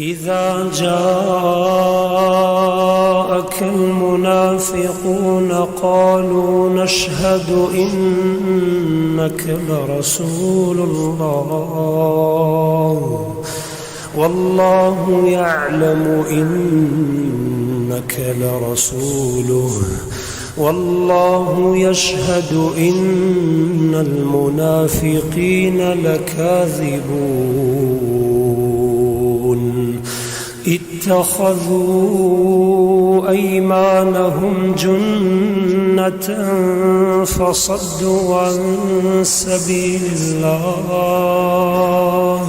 إذا جاءك المنافقون قالوا نشهد إنك لرسول الله والله يعلم إنك لرسوله والله يشهد إن المنافقين لكاذبون اتخذوا أيمانهم جنة فصدوا عن سبيل الله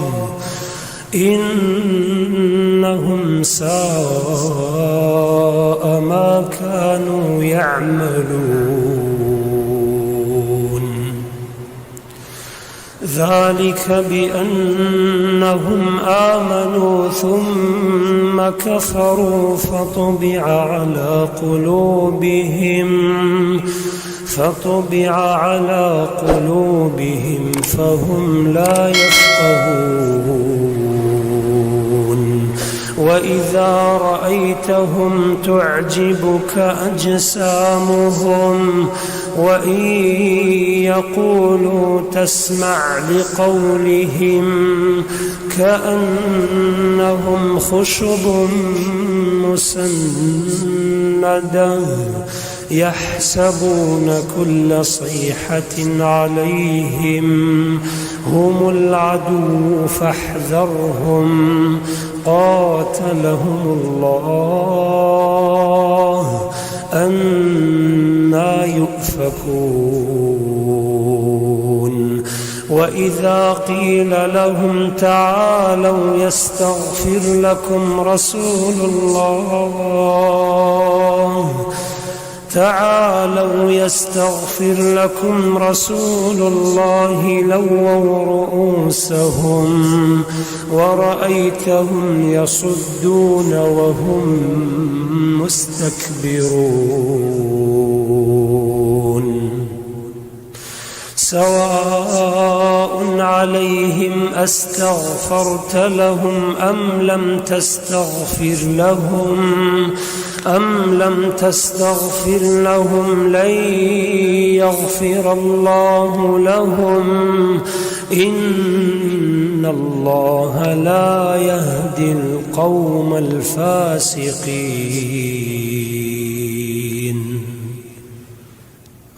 إنهم ساء ما كانوا يعملون ذلك بأنهم آمنوا ثم كفروا فطبع على قلوبهم فهم لا يفقهون وإذا رأيتهم تعجبك أجسامهم وإن يقولوا تسمع لقولهم كأنهم خشب مسندة يحسبون كل صيحة عليهم هم العدو فاحذرهم قاتلهم الله أنى يؤفكون وإذا قيل لهم تعالوا يستغفر لكم رسول الله لووا رؤوسهم ورأيتهم يصدون وهم مستكبرون سواء عليهم أستغفرت لهم أم لم تستغفر لهم لن يغفر الله لهم إن الله لا يهدي القوم الفاسقين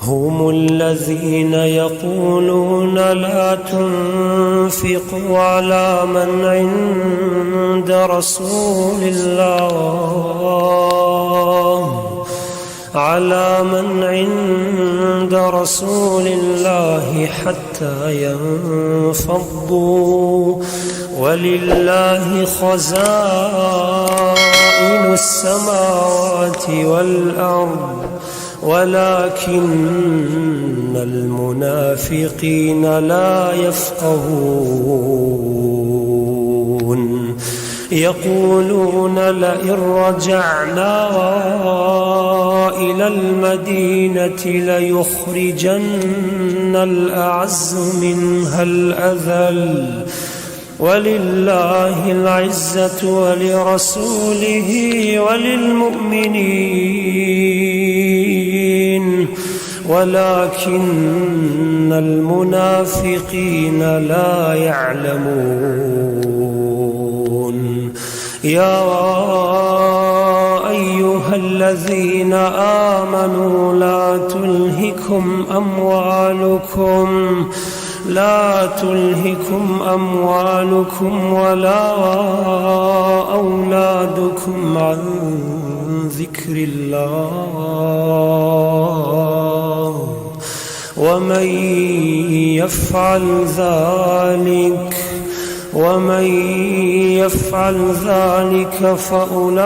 هم الذين يقولون لا تنفقوا على من عند رسول الله حتى ينفضوا ولله خزائن السماوات والأرض ولكن المنافقين لا يفقهون يقولون لئن رجعنا إلى المدينة ليخرجن الأعز منها الأذل ولله العزة ولرسوله وللمؤمنين ولكن المنافقين لا يعلمون يا أيها الذين آمنوا لا تلهكم أموالكم ولا أولادكم عن ذكر الله ومن يفعل ذلك فأولئك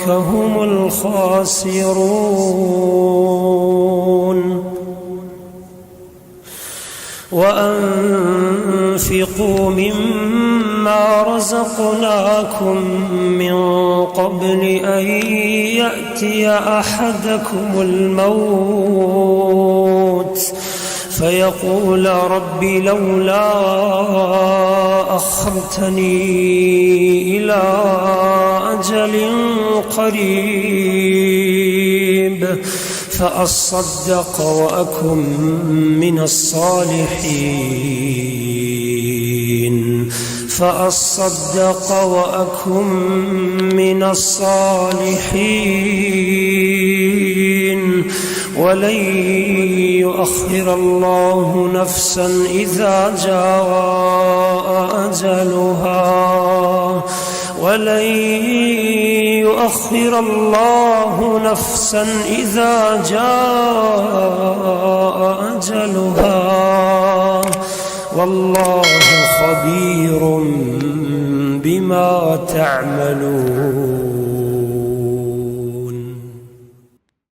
هم الخاسرون وأنفقوا مما رزقناكم من قبل أن يأتي أحدكم الموت فيقول رب لولا أخرتني إلى أجل قريب فأصدق وأكن من الصالحين ولن يؤخر الله نفسا إذا جاء أجلها والله خبير بما تعملون.